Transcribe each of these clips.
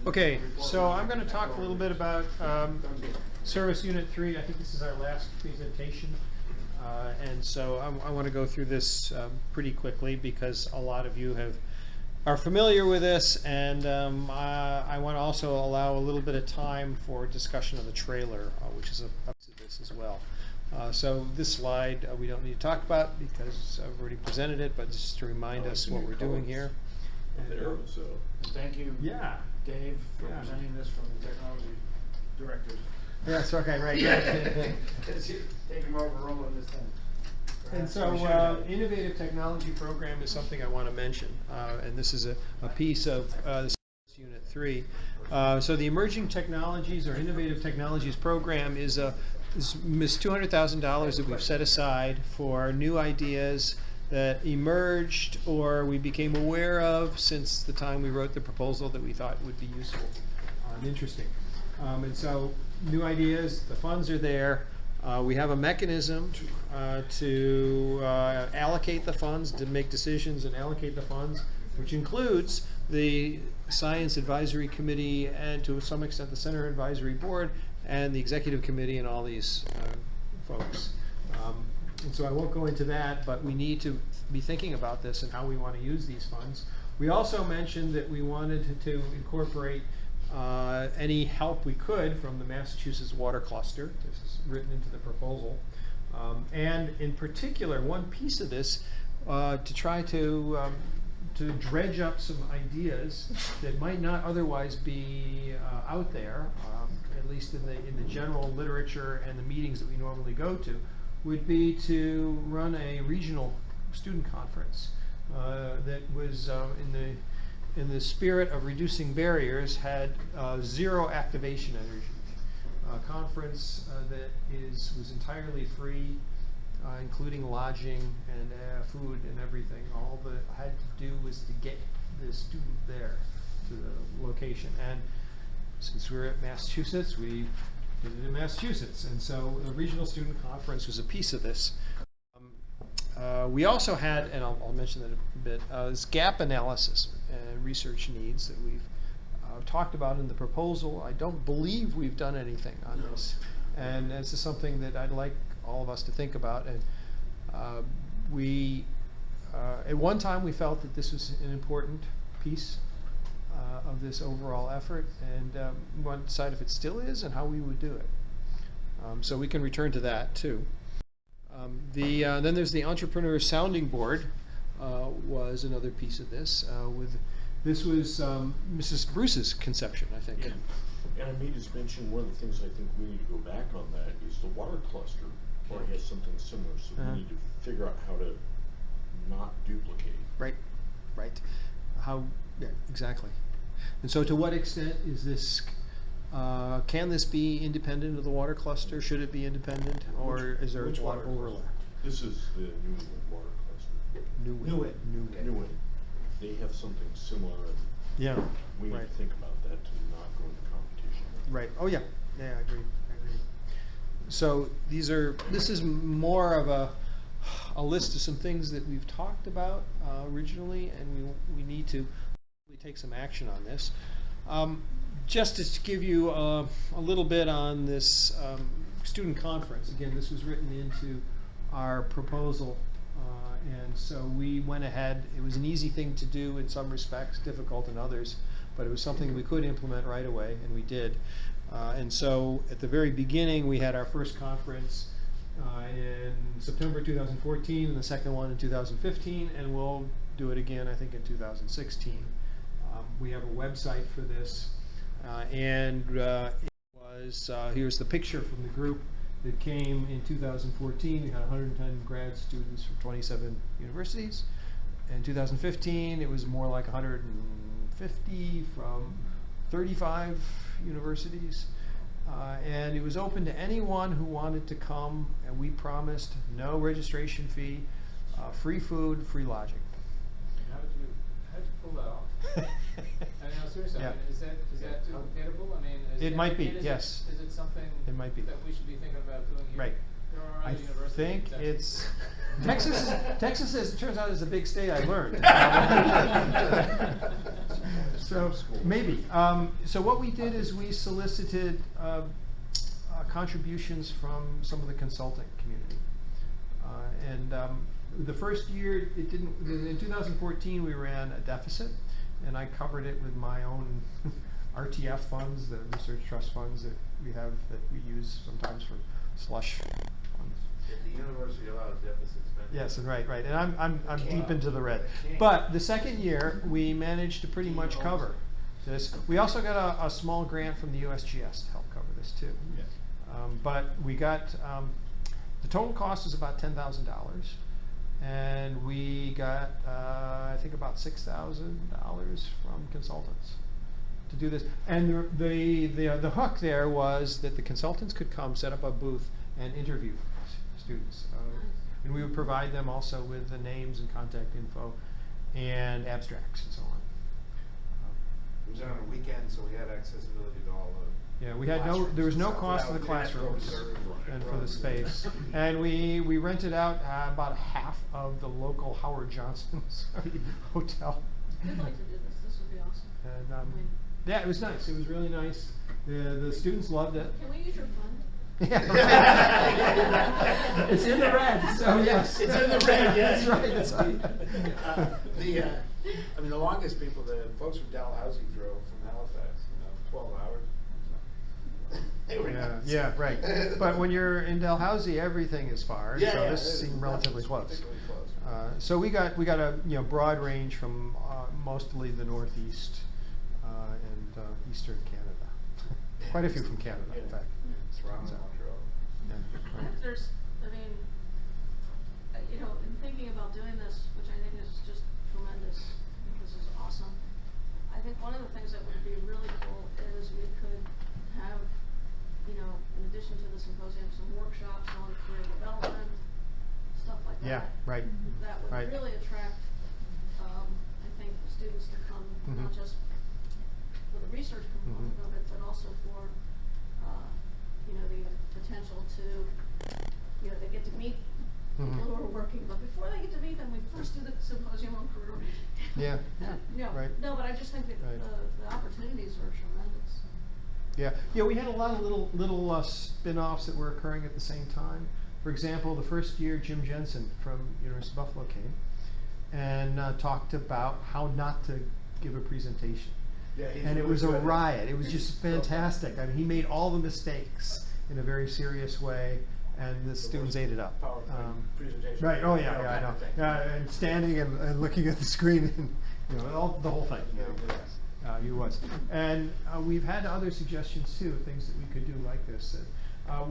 Okay, so I'm going to talk a little bit about Service Unit 3. I think this is our last presentation. And so I want to go through this pretty quickly because a lot of you are familiar with this, and I want to also allow a little bit of time for discussion of the trailer, which is up to this as well. So this slide we don't need to talk about because I've already presented it, but just to remind us what we're doing here. And thank you, Dave, for presenting this from the technology directors. Yes, okay, right. Yeah. Taking over rolling this thing. And so, Innovative Technology Program is something I want to mention, and this is a piece of this Unit 3. So the Emerging Technologies or Innovative Technologies Program is $200,000 that we've set aside for new ideas that emerged or we became aware of since the time we wrote the proposal that we thought would be useful and interesting. And so, new ideas, the funds are there. We have a mechanism to allocate the funds, to make decisions and allocate the funds, which includes the Science Advisory Committee and to some extent the Center Advisory Board and the Executive Committee and all these folks. And so I won't go into that, but we need to be thinking about this and how we want to use these funds. We also mentioned that we wanted to incorporate any help we could from the Massachusetts Water Cluster. This is written into the proposal. And in particular, one piece of this to try to dredge up some ideas that might not otherwise be out there, at least in the general literature and the meetings that we normally go to, would be to run a regional student conference that was in the spirit of reducing barriers, had zero activation energy. A conference that was entirely free, including lodging and food and everything. All that I had to do was to get the student there to the location. And since we're at Massachusetts, we did it in Massachusetts. And so the Regional Student Conference was a piece of this. We also had, and I'll mention that a bit, this gap analysis and research needs that we've talked about in the proposal. I don't believe we've done anything on this. And this is something that I'd like all of us to think about. And at one time we felt that this was an important piece of this overall effort, and we want to decide if it still is and how we would do it. So we can return to that too. Then there's the Entrepreneur Sounding Board was another piece of this. This was Mrs. Bruce's conception, I think. Yeah. And I may just mention one of the things I think we need to go back on that is the water cluster already has something similar, so we need to figure out how to not duplicate. Right. Yeah, exactly. And so to what extent is this, can this be independent of the water cluster? Should it be independent, or is there a lot of overlap? This is the New England Water Cluster. New England. They have something similar. Yeah. We need to think about that to not go into competition. Right. Oh yeah. Yeah, I agree. So this is more of a list of some things that we've talked about originally, and we need to take some action on this. Just to give you a little bit on this student conference. Again, this was written into our proposal, and so we went ahead. It was an easy thing to do in some respects, difficult in others, but it was something we could implement right away, and we did. And so at the very beginning, we had our first conference in September 2014, and the second one in 2015, and we'll do it again, I think, in 2016. We have a website for this, and it was, here's the picture from the group that came in 2014. We had 110 grad students from 27 universities. In 2015, it was more like 150 from 35 universities. And it was open to anyone who wanted to come, and we promised no registration fee, free food, free lodging. How did you pull that off? I mean, no, seriously, Yeah. I mean, is that duplicatable? I mean, It might be, yes. Is it something It might be. that we should be thinking about doing here? Right. There are I other universities think that- it's Texas. Texas, as it turns out, is a big state. I learned. So, maybe. So what we did is we solicited contributions from some of the consulting community. The first year, it didn't, in 2014, we ran a deficit, and I covered it with my own RTF funds, the research trust funds that we have, that we use sometimes for slush funds. If the university allows deficit spending. Yes, and right, and I'm deep into the red. But the second year, we managed to pretty much cover this. We also got a small grant from the USGS to help cover this too. Yes. But we got, the total cost is about $10,000. And we got, I think about $6,000 from consultants to do this. And the hook there was that the consultants could come, set up a booth, and interview students. And we would provide them also with the names and contact info and abstracts and so on. It was on a weekend, so we had accessibility to all the. Yeah, we had there was no cost to the classrooms and for the space. And we rented out about half of the local Howard Johnson's hotel. I'd like to do this. This would be awesome. And yeah, it was nice. It was really nice. The students loved it. Can we use your fund? Yeah. It's in the red, so yes. It's in the red, yes. That's right. That's right. I mean, the longest people, the folks from Dalhousie drove from Halifax, 12 hours. They were nuts. Yeah, right. But when you're in Dalhousie, everything is far. Yeah, so yeah, this seemed relatively close. particularly close. So we got a broad range from mostly the Northeast and Eastern Canada. Quite a few from Canada, in fact. Toronto, So, Montreal. yeah, right. In thinking about doing this, which I think is just tremendous, I think this is awesome. I think one of the things that would be really cool is we could have, in addition to the symposium, some workshops on career development, stuff like that. Yeah, right. That would Right. really attract, I think, students to come, not Mhm. just for the research component of it, but also for, the potential to, they get to meet people who are working, but before they get to meet them, we first do the symposium on career. Yeah, right. No, but I just think that Right. the opportunities are tremendous. Yeah, we had a lot of little spin-offs that were occurring at the same time. For example, the first year, Jim Jensen from University of Buffalo came and talked about how not to give a presentation. Yeah, he's And it really was a good at it. riot. It was just fantastic. I mean, he made all the mistakes in a very serious way, and the students ate it up. PowerPoint presentation. Right. Oh yeah, That yeah, I kind know. of thing. Yeah, and standing and looking at the screen, and the whole thing. He was. And we've had other suggestions too, things that we could do like this. What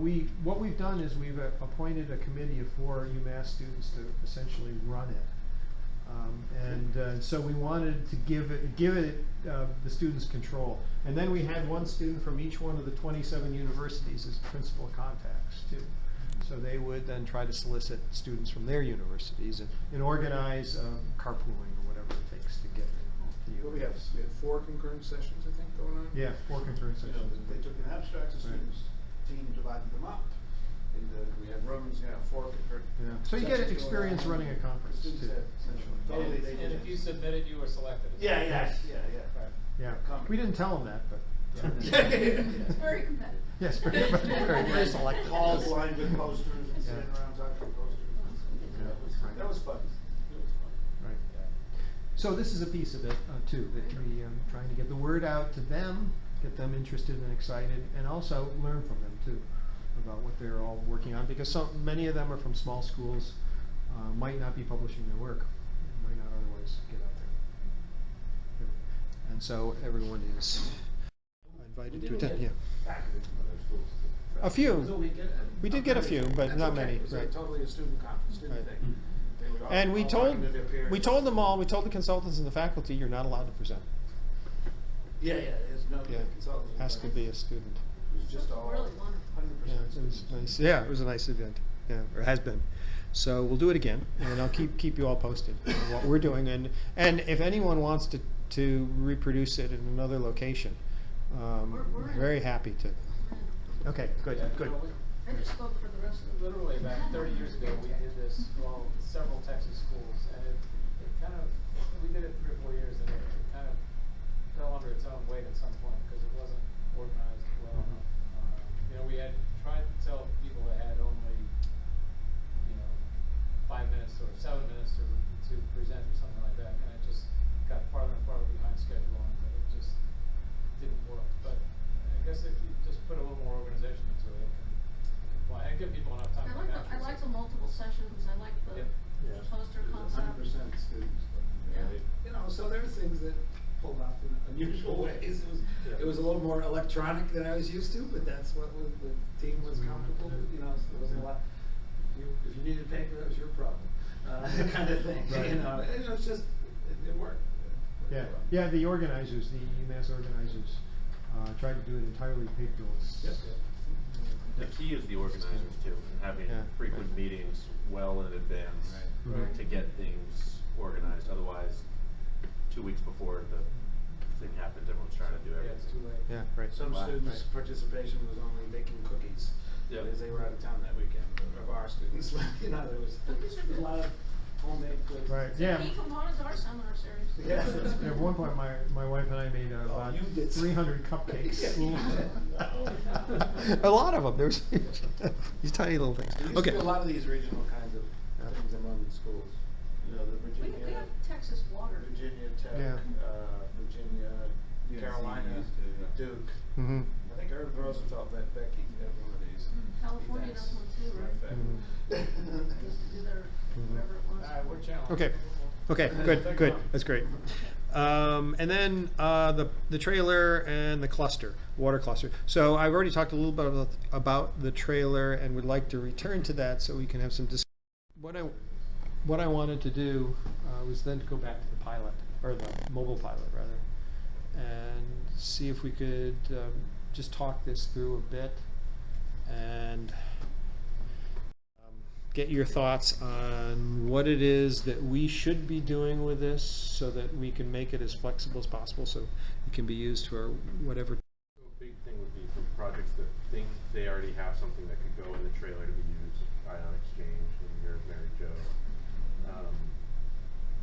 we've done is we've appointed a committee of 4 UMass students to essentially run it. So we wanted to give it the students control. And then we had one student from each one of the 27 universities as principal contacts too. So they would then try to solicit students from their universities and organize carpooling or whatever it takes to get to Well, we have 4 concurrent sessions, I think, going on. Yeah, 4 concurrent sessions. They took an abstract, the Right. students, team divided them up, and we had rooms, 4 concurrent. Yeah. So you get sessions experience going on. running a conference The students too, had essentially. Totally, they And did. if you submitted, you were selected. Yeah. Right. Yeah, Come. we didn't tell them that, but. It's very competitive. Yes, very selective. Halls lined with posters and Yeah. sitting around talking to posters. That was fun. Right. So this is a piece of it too, that we trying to get the word out to them, get them interested and excited, and also learn from them too about what they're all working on, because many of them are from small schools, might not be publishing their work, might not otherwise get out there. And so everyone is invited to attend. Yeah, a few. We did get a few, but That's not okay. many. It was Right. totally a student conference, student Right. thing. They would all- And we all told talking to their peers. them all. We told the consultants and the faculty, you're not allowed to present. Yeah, there's no Yeah, consultants. has to be a student. It was just all Really wonderful. 100%. Yeah, it was nice. Yeah, it was a nice event. Yeah, or has been. So we'll do it again, and I'll keep you all posted on what we're doing. And if anyone wants to reproduce it in another location, We're in. very happy to. Okay, good, good. I just spoke for the rest of the. Literally about 30 years ago, we did this, several Texas schools, and it kind of, we did it 3 or 4 years, and it kind of fell under its own weight at some point, because it wasn't organized well enough. You know, we had tried to tell people that had only, 5 minutes or 7 minutes to present or something like that, and it just got farther and farther behind schedule, and it just didn't work. But I guess if you just put a little more organization into it, it can apply, and give people enough time to I like the multiple sessions, I like the Yep. poster concept. 100% students. Yeah. So there were things that pulled off in unusual ways. It was a little more electronic than I was used to, but that's what the team was comfortable with. So there wasn't a lot. If you needed paper, that was your problem, kind of thing. Right. It's just it worked. Yeah, yeah, the organizers, the UMass organizers, tried to do it entirely paperless. Yep. The key is the organizers too, and having Yeah, frequent right. meetings well in advance Right. to get things organized. Otherwise, 2 weeks before the thing happens, everyone's trying to do Yeah, it's too everything. late. Yeah, right. Some Wow. students' participation was only baking cookies Yep. because they were out of town that weekend. Of our students, there was a lot of homemade goods. Right, yeah. Key components of our seminar series. Yeah. At one point, my wife and I made about you did 300 cupcakes. Yeah. A lot of them. There's these tiny little things. There used Okay. to be a lot of these regional kinds of things among the schools. The We Virginia, have Texas Water. Virginia Tech, Yeah. Virginia, Yeah, Carolina, CEs too, yeah. Duke. Mm-hmm. I think Irv Roosevelt met Becky at one of these. California does one too, right? Mm-hmm. Used to do their, whatever it was. We're challenged. Okay. Okay, good, good. That's great. And then the trailer and the cluster, water cluster. So I've already talked a little bit about the trailer and would like to return to that so we can have some what I wanted to do was then to go back to the pilot, or the mobile pilot rather, and see if we could just talk this through a bit and get your thoughts on what it is that we should be doing with this so that we can make it as flexible as possible so it can be used for whatever. So a big thing would be for projects that think they already have something that could go in the trailer to be used, Ion Exchange, and your Mary Jo.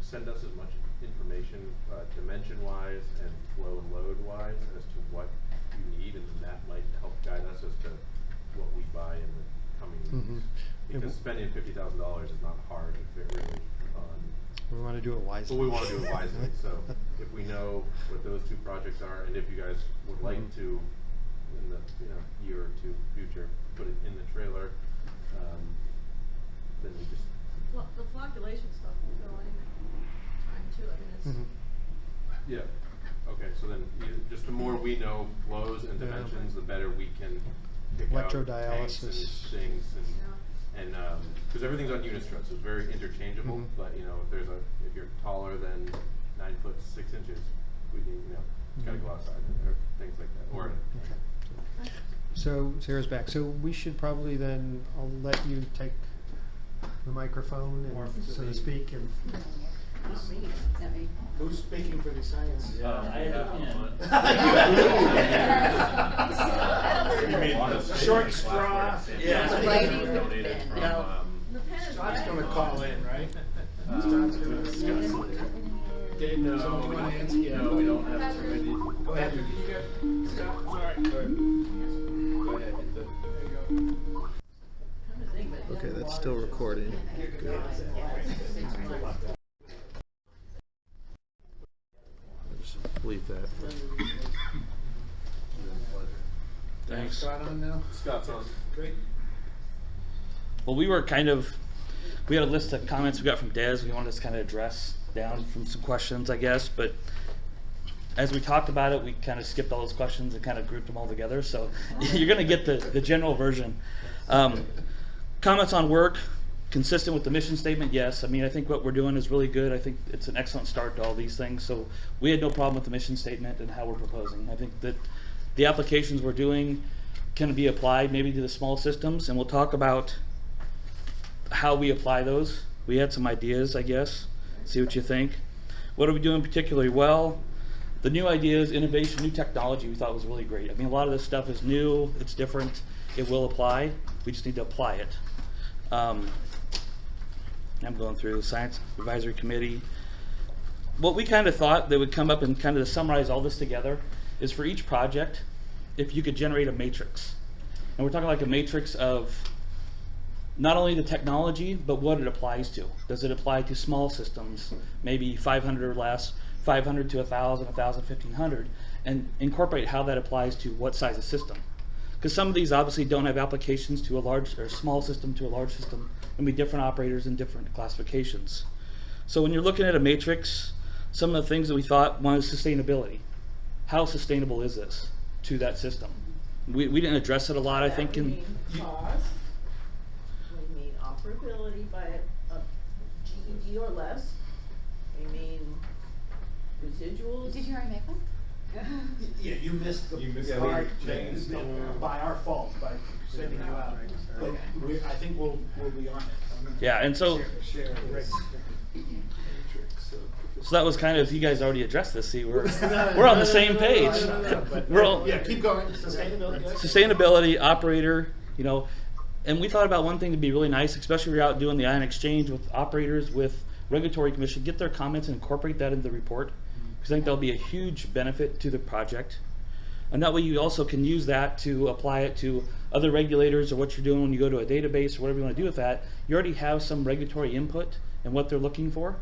Send us as much information, dimension-wise and flow and load-wise, as to what you need, and then that might help guide us as to what we buy in the coming weeks. Because spending $50,000 is not hard if it really We want to do it wisely. but we want to do it wisely. So if we know what those two projects are, and if you guys would like to, in the year or two future, put it in the trailer, then we just The flocculation stuff will go any time too, I mean, it's. yeah. Okay, so then just the more we know flows and Yeah. dimensions, the better we can pick out tanks and Electrodialysis. things Yeah. and because everything's on Unistrut, so it's very interchangeable. But if you're taller than 9 foot 6 inches, we need it's gotta go outside or things like that. Or Okay. So Sarah's back. So we should probably then, I'll let you take the microphone and so to speak and Not me, I mean. Who's speaking for the science? You mean Short straw. Yeah. Writing. Donated from, Now, The pen is. Scott's gonna call in, right? uh, Scott's gonna. Dave, No, somebody we wanna don't- answer? Yeah. no, we don't have it ready. Go ahead. Scott, sorry. Go ahead. There you go. Okay, that's still recording. Good. Just leave that. Thanks. Scott on now? Scott's on. Great. Well, we had a list of comments we got from Des. We wanted to kind of address down from some questions, I guess. But as we talked about it, we kind of skipped all those questions and kind of grouped them all together. So you're going to get the general version. Comments on work, consistent with the mission statement, yes. I mean, I think what we're doing is really good. I think it's an excellent start to all these things. So we had no problem with the mission statement and how we're proposing. I think that the applications we're doing can be applied maybe to the small systems, and we'll talk about how we apply those. We had some ideas, I guess. See what you think. What are we doing particularly well? The new ideas, innovation, new technology we thought was really great. I mean, a lot of this stuff is new, it's different, it will apply. We just need to apply it. I'm going through the Science Advisory Committee. what we kind of thought that would come up and kind of to summarize all this together is for each project, if you could generate a matrix. And we're talking like a matrix of not only the technology, but what it applies to. Does it apply to small systems, maybe 500 or less, 500 to 1,000, 1,000, 1,500, and incorporate how that applies to what size of system. Because some of these obviously don't have applications to a large or small system to a large system, and be different operators and different classifications. So when you're looking at a matrix, some of the things that we thought, one is sustainability. How sustainable is this to that system? We didn't address it a lot, I think, That would in mean cost, we mean operability by a GED or less, we mean residuals. Did you already make one? Yeah, you missed the You missed the the part change. by our fault, by sending you out. But I think we'll be on it. Yeah, and so Share this. so that was kind of, you guys already addressed this, see, we're on the same page. We're all, Yeah, keep going, sustainability. yes. sustainability, operator, you know, and we thought about one thing to be really nice, especially if you're out doing the ion exchange with operators, with regulatory commission, get their comments and incorporate that into the report, because I think that'll be a huge benefit to the project. And that way you also can use that to apply it to other regulators or what you're doing when you go to a database or whatever you want to do with that. You already have some regulatory input and what they're looking for.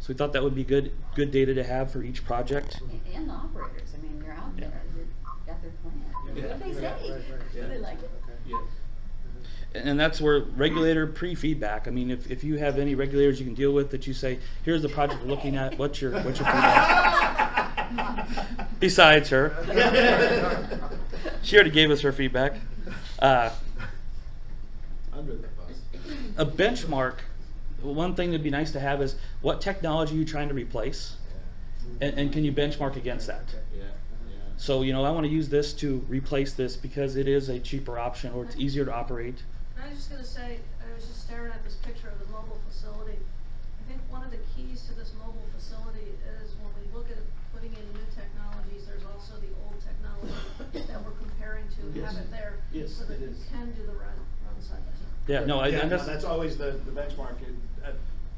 So we thought that would be good data to have for each project. And the operators, I mean, you're out Yeah. there, you've got their plan. What do they say? Do they like it? Yeah. And that's where regulator pre-feedback. I mean, if you have any regulators you can deal with that you say, here's the project we're looking at, what's your feedback? Besides her. She already gave us her feedback. Under the bus. A benchmark, one thing that'd be nice to have is what technology are you trying to replace? And can you benchmark against that? Yeah, So, you know, I want to use this to replace this because it is a cheaper option or it's easier to operate. And I was just gonna say, I was just staring at this picture of the mobile facility. I think one of the keys to this mobile facility is when we look at putting in new technologies, there's also the old technology that we're comparing to, Yes. have it there. Yes, So that it you is. can do the run side by side. Yeah, no, Yeah, and no, that's, that's always the benchmark.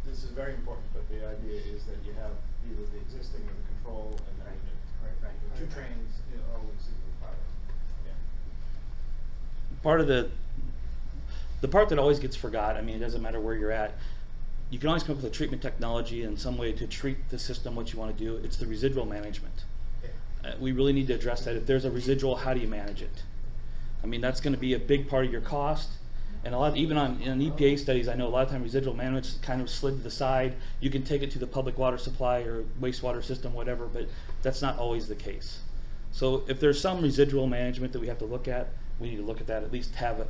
This is very important, but the idea is that you have either the existing or the control and then the new. Right. Two trains, always equal power. Yeah. part of the part that always gets forgot. I mean, it doesn't matter where you're at. You can always come up with a treatment technology in some way to treat the system what you want to do. It's the residual management. We really need to address that. If there's a residual, how do you manage it? I mean, that's going to be a big part of your cost. And a lot, even in EPA studies, I know a lot of time residual management's kind of slid to the side. You can take it to the public water supply or wastewater system, whatever, but that's not always the case. So if there's some residual management that we have to look at, we need to look at that, at least have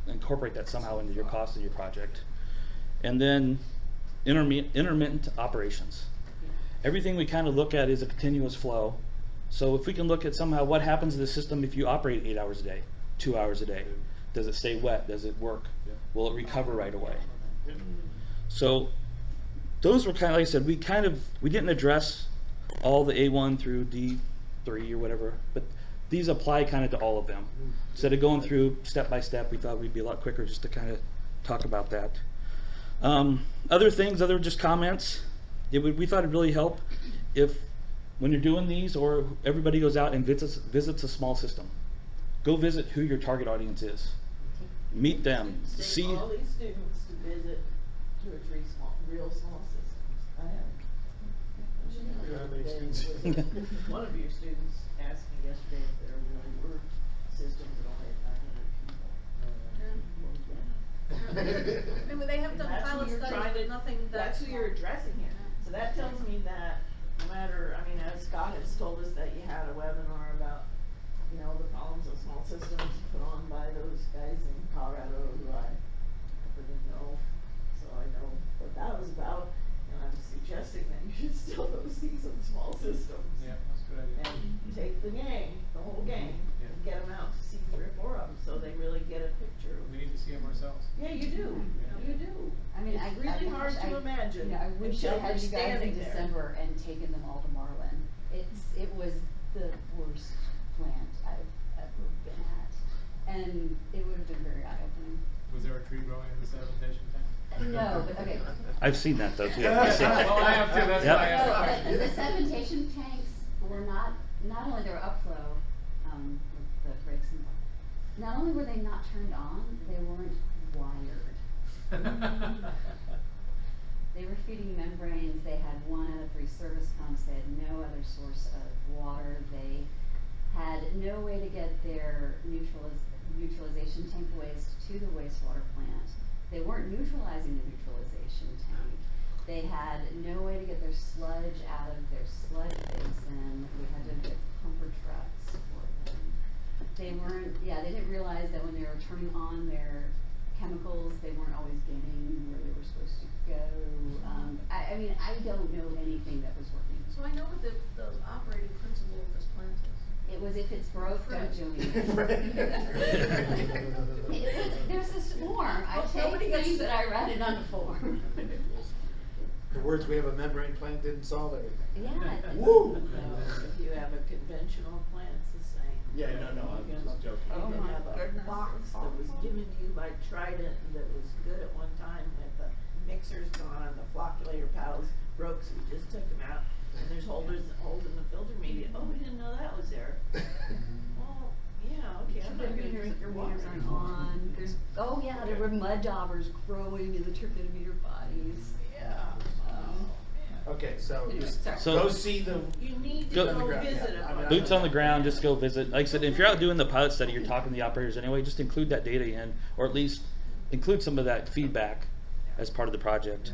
incorporate that somehow into your cost of your project. And then intermittent operations. Everything we kind of look at is a continuous flow. So if we can look at somehow what happens to the system if you operate 8 hours a day, 2 hours a day. Does it stay wet? Does it work? Will it recover right away? So those were kind of, like I said, we didn't address all the A1 through D3 or whatever, but these apply kind of to all of them. Instead of going through step by step, we thought we'd be a lot quicker just to kind of talk about that. Other things, other just comments, we thought it'd really help if when you're doing these or everybody goes out and visits a small system. Go visit who your target audience is. Meet them. Take See. all these students to visit 2 or 3 real small systems. I have. One of your students asked me yesterday if there really were systems that only had 900 people. I mean, they have And done that's who pilot you're studies, trying but to- nothing That's who you're small. addressing here. So that tells me that no matter, I mean, as Scott has told us that you had a webinar about, you know, the problems of small systems put on by those guys in Colorado who I didn't know. So I know what that was about, and I'm suggesting that you should still go see some small systems. Yeah, that's a good idea. And take the gang, the whole gang, Yeah. and get them out to see 3 or 4 of them, so they really get a picture. We need to see them ourselves. Yeah, you do, you do. I mean, It's really hard to imagine. You know, I wish I until had you're you guys in standing there. December and taken them all to Marlin. It was the worst plant I've ever been at. And it would have been very eye-opening. Was there a tree growing in the sedimentation tank? No, but okay. I've seen that though too. Well, I have too, that's Yep. why I asked. No, the sedimentation tanks were not only they were upflow, with the breaks and, not only were they not turned on, they weren't wired. They were feeding membranes, they had 1 out of 3 service pumps, they had no other source of water, they had no way to get their neutralization tank waste to the wastewater plant. They weren't neutralizing the neutralization tank. They had no way to get their sludge out of their sludge basin. We had to get pumper trucks for them. They didn't realize that when they were turning on their chemicals, they weren't always getting where they were supposed to go. I mean, I don't know anything that was working. So I know what the operating principle of this plant is. It was if it's broke, don't do Right. it. There's this form. I Well, take nobody gets things to- and I write it on the form. The words, we have a membrane plant didn't solve everything. Yeah. Woo! No, if you have a conventional plant, it's the same. Yeah, no, I'm just joking. Oh You my have a goodness, box it's that was awful. given to you by Trident that was good at one time, and the mixer's gone, the flocculator paddles broke, so we just took them out. And there's holes in the filter media. Oh, we didn't know that was there. Well, yeah, okay, I'm not gonna drink your water Meters aren't anymore. on. There were mud daubers growing in the turbidimeter bodies. Yeah. Oh, man. Okay, so Anyway, just sorry. So- go see the. You need to Go- go On the ground, visit yeah. them. Boots on the ground, just go visit. Like I said, if you're out doing the pilot study, you're talking to the operators anyway, just include that data in, or at least include some of that feedback as part of the project.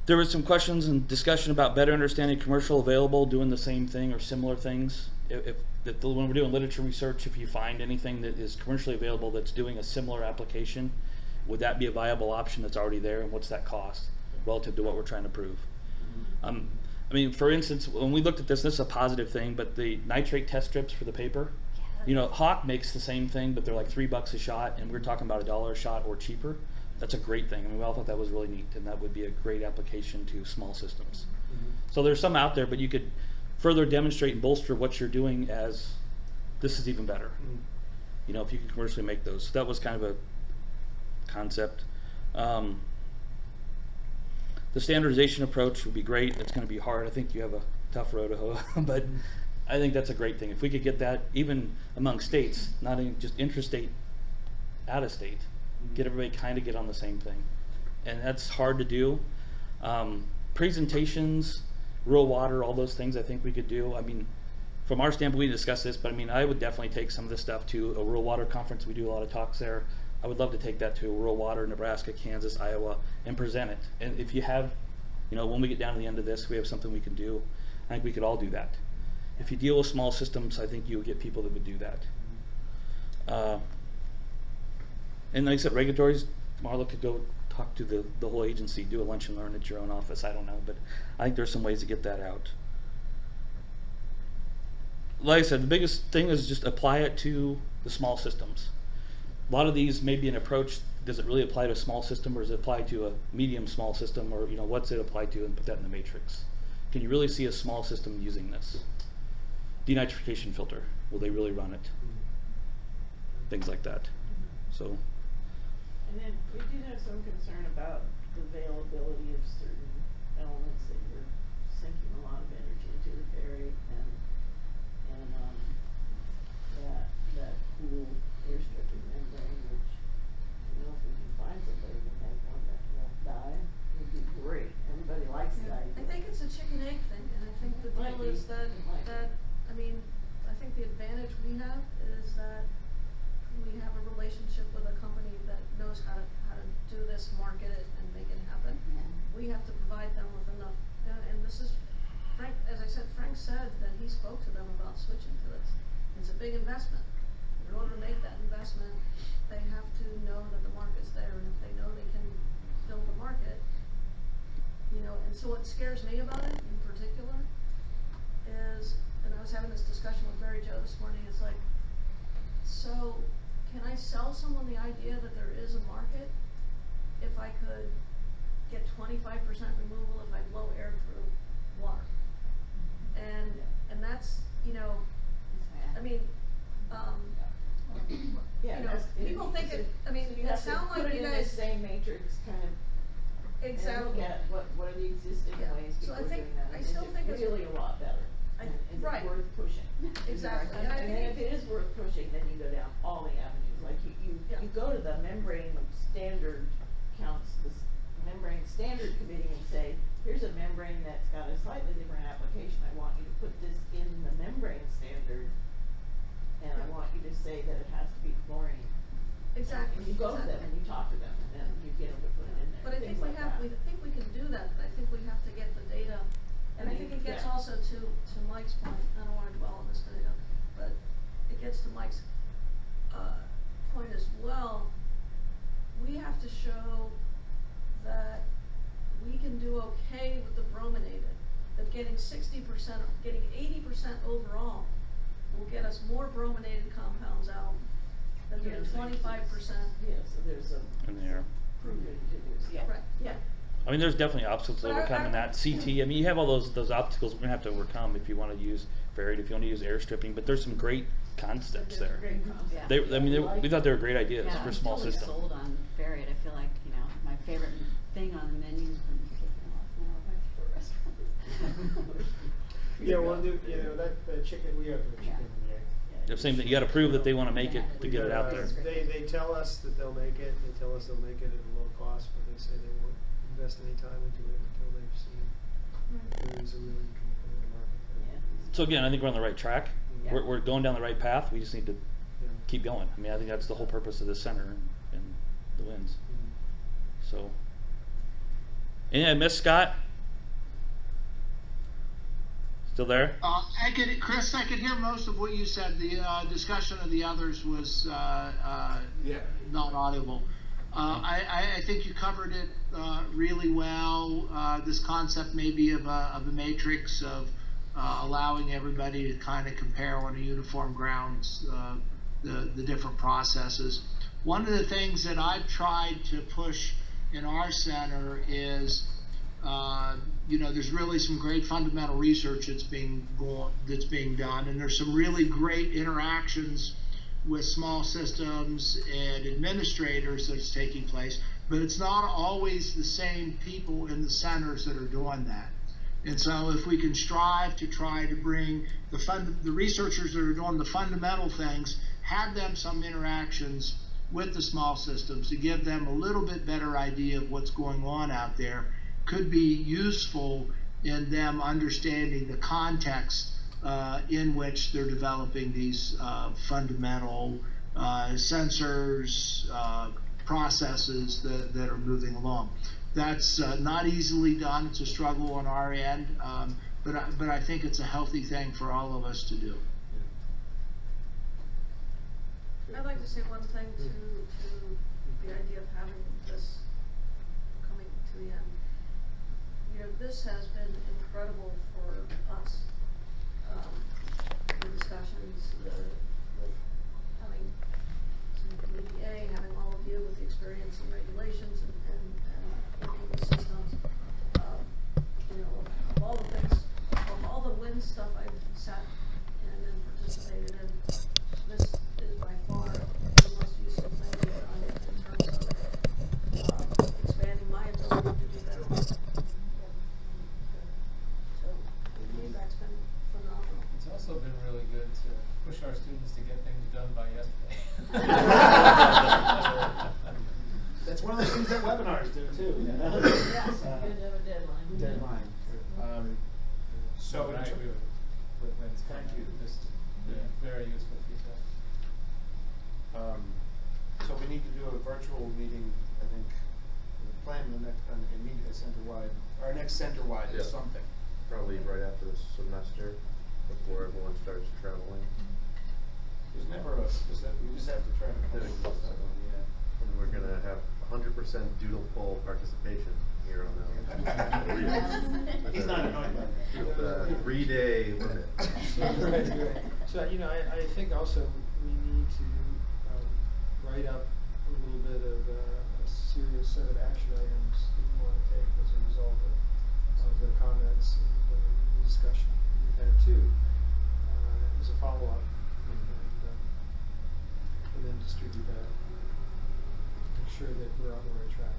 There was some questions and discussion about better understanding commercial available, doing the same thing or similar things. When we're doing literature research, if you find anything that is commercially available that's doing a similar application, would that be a viable option that's already there, and what's that cost relative to what we're trying to prove? I mean, for instance, when we looked at this is a positive thing, but the nitrate test strips for the paper, you know, Hawk makes the same thing, but they're like $3 a shot, and we're talking about $1 a shot or cheaper. That's a great thing. I mean, we all thought that was really neat, and that would be a great application to small systems. So there's some out there, but you could further demonstrate and bolster what you're doing as this is even better. You know, if you can commercially make those. So that was kind of a concept. The standardization approach would be great. It's going to be hard. I think you have a tough road to hoe, but I think that's a great thing. If we could get that even among states, not even just intrastate, out of state, get everybody kind of get on the same thing. And that's hard to do. Presentations, rural water, all those things I think we could do. I mean, from our standpoint, we discussed this, but I mean, I would definitely take some of this stuff to a rural water conference. We do a lot of talks there. I would love to take that to rural water, Nebraska, Kansas, Iowa, and present it. And if you have, you know, when we get down to the end of this, we have something we can do. I think we could all do that. If you deal with small systems, I think you'll get people that would do that. And like I said, regulatories, Marla could go talk to the whole agency, do a lunch and learn at your own office. I don't know, but I think there's some ways to get that out. Like I said, the biggest thing is just apply it to the small systems. A lot of these may be an approach. Does it really apply to a small system, or does it apply to a medium small system, or you know, what's it apply to, and put that in the matrix? Can you really see a small system using this? Denitrification filter, will they really run it? Things like that. So. And then we did have some concern about the availability of certain elements that you're sinking a lot of energy into the ferry and that cool air stripping membrane, which, you know, if we can find somebody to make one that won't die, would be great. Everybody likes that I idea. think it's a chicken egg thing, and I think the Might deal be. is that, It might be. I mean, I think the advantage we have is that we have a relationship with a company that knows how to do this, market it, and make it happen. Yeah. We have to provide them with enough, and this is, Frank, as I said, Frank said that he spoke to them about switching to this. It's a big investment. In order to make that investment, they have to know that the market's there, and if they know they can fill the market, you know, and so what scares me about it in particular is, and I was having this discussion with Mary Jo this morning, it's like, so can I sell someone the idea that there is a market if I could get 25% removal if I blow air through water? And that's, you know, I mean, Yeah, you know, Because people think it, I mean, So you it have to sound put like it you in guys. the same matrix kind of, and Exactly. look at what are the existing Yeah. ways So I people are think- doing that, I and still is think it it's- really a lot better? I- And is right. it worth pushing? Exactly. And I then think- if it is worth pushing, then you go down all the avenues, like Yeah. you go to the membrane standard counts, membrane standard committee and say, here's a membrane that's got a slightly different application, I want you to put this in the membrane standard, and I want you to say that it has to be chlorine. Exactly. And you go to them exactly. and you talk to them, and then you get them to put it in there, But I think things we like have, that. we think we can do that, but I think we have to get the data. And I think it gets Yeah. also to Mike's point, I don't wanna dwell on this data, but it gets to Mike's, point as well. We have to show that we can do okay with the brominated, that getting 60%, getting 80% overall will get us more brominated compounds out than doing Yes. 25%. Yeah, so there's a In there. proving to do stuff. Right. Yeah. I mean, there's definitely obstacles to But I- overcome in that. CT, I mean, you have all those obstacles we're gonna have to overcome if you wanna use varied, if you wanna use air stripping, but there's some great concepts there. Great concept. Yeah. They, I mean, we thought they were great ideas Yeah, for I'm small totally systems. sold on Varied. I feel like, you know, my favorite thing on the menu is when you're taking off now at my favorite restaurants. Yeah, we'll do, you know, that chicken, we have the chicken in the egg. The same thing, you gotta prove that they wanna make it to We get it out gotta- there. They tell us that they'll make it, they tell us they'll make it at a low cost, but they say they won't invest any time into it until they've seen there is a really competitive market there. Yeah. So again, I think we're on the right track. Yeah. We're going down the right path. We just need to Yeah. keep going. I mean, I think that's the whole purpose of this center and the wins. Mhm. So, and I miss Scott. Still there? Chris, I could hear most of what you said. The discussion of the others was not audible. I think you covered it really well. This concept maybe of a matrix of allowing everybody to kind of compare on a uniform grounds the different processes. One of the things that I've tried to push in our center is you know, there's really some great fundamental research that's being done, and there's some really great interactions with small systems and administrators that's taking place, but it's not always the same people in the centers that are doing that. And so if we can strive to try to bring the researchers that are doing the fundamental things, have them some interactions with the small systems to give them a little bit better idea of what's going on out there, could be useful in them understanding the context in which they're developing these fundamental sensors, processes that are moving along. That's not easily done. It's a struggle on our end, but I think it's a healthy thing for all of us to do. I'd like to say one thing to the idea of having this coming to the end. You know, this has been incredible for us, the discussions, with having some EDA, having all of you with the experience and regulations and working with systems. You know, of all the things, of all the WIN stuff I've sat and participated in, this is by far the most useful thing we've done in terms of expanding my ability to do better work. So the feedback's been phenomenal. It's also been really good to push our students to get things done by yesterday. That's one of the things that webinars do too, you know? Yes, good to have a deadline. Deadline. So I agree with Lynn's comment. Thank you. Just very useful feedback. So we need to do a virtual meeting, I think, we're planning the next, our next center-wide Yeah. is something. Probably right after the semester, before everyone starts traveling. There's never we just have to try to. There we go. And we're gonna have 100% doodle poll participation here on that. He's not annoyed by that. With the 3-day limit. So, you know, I think also we need to write up a little bit of a serious set of action items that we want to take as a result of the comments and the discussion we've had too, as a follow-up. And then distribute that. Make sure that we're on the right track.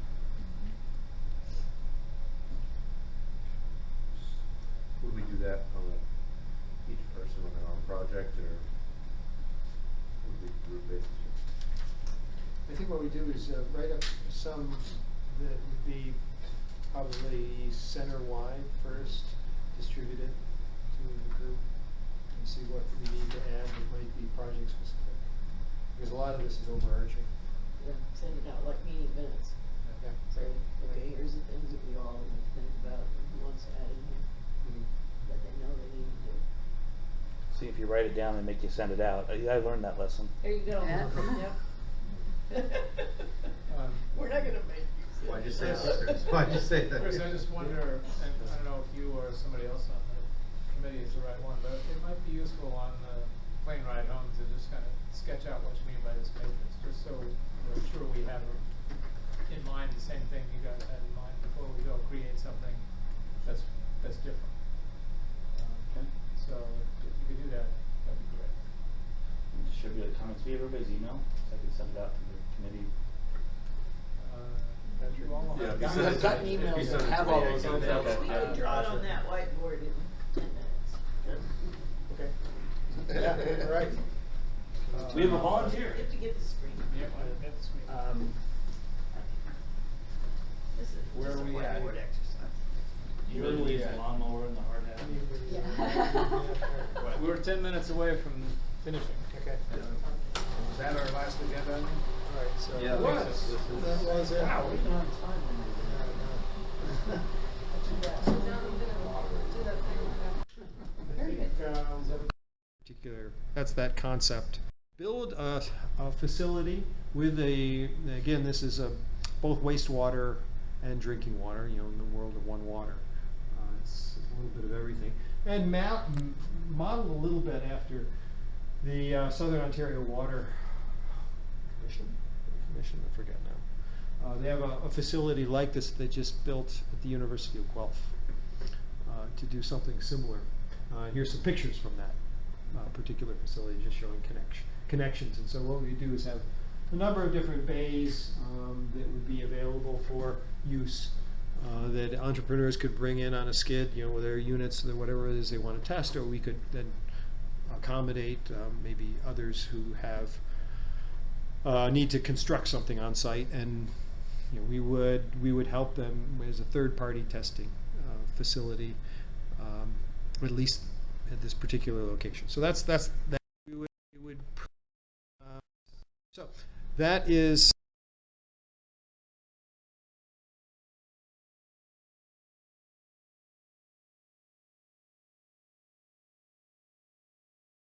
Would we do that on each person on their own project, or would we group it? I think what we do is write up some that would be probably center-wide first, distribute it to the group, and see what we need to add that might be project-specific. Because a lot of this is overarching. Yeah, send it out like meeting minutes. Yeah. Say, okay, here's the things that we all need to think about, and who wants to add in here, Mhm. that they know they need to do. See, if you write it down and make you send it out. I learned that lesson. There you go. Yeah. Yep. We're not gonna make you sit Why'd you say down. that, Chris? Why'd you say that? Chris, I just wonder, and I don't know if you or somebody else on the committee is the right one, but it might be useful on the plane ride home to just kind of sketch out what you mean by this matrix, just so we're sure we have in mind the same thing you guys had in mind before we go create something that's different. Okay. So if you could do that, that'd be great. Distribute the comments via everybody's email, so I can send it out to the committee. You all Yeah, have because got- I've gotten if you emails send that it have to all me, I those can on send there. it out. We could draw it on that whiteboard in 10 minutes. Okay. Yeah, right. We have a volunteer. You have to get the screen. Yep, I get the screen. This is Where just are a we at whiteboard here? exercise. You really leave the lawnmower in the hard hat. Yeah. We're 10 minutes away from finishing. Okay. Is that our last agenda item? All right, so. Yeah, It this was. is- That was it. Wow, we've been on time. So now I'm gonna do that thing. I think, particular, that's that concept. Build a facility with again, this is both wastewater and drinking water, in the world of one water. It's a little bit of everything. And modeled a little bit after the Southern Ontario Water Commission, I forget now. They have a facility like this they just built at the University of Guelph to do something similar. Here's some pictures from that particular facility, just showing connections. And so what we do is have a number of different bays that would be available for use that entrepreneurs could bring in on a skid, with their units, whatever it is they want to test, or we could then accommodate maybe others who have need to construct something on site, and we would help them as a third-party testing facility, at least at this particular location. So that's that we would so that is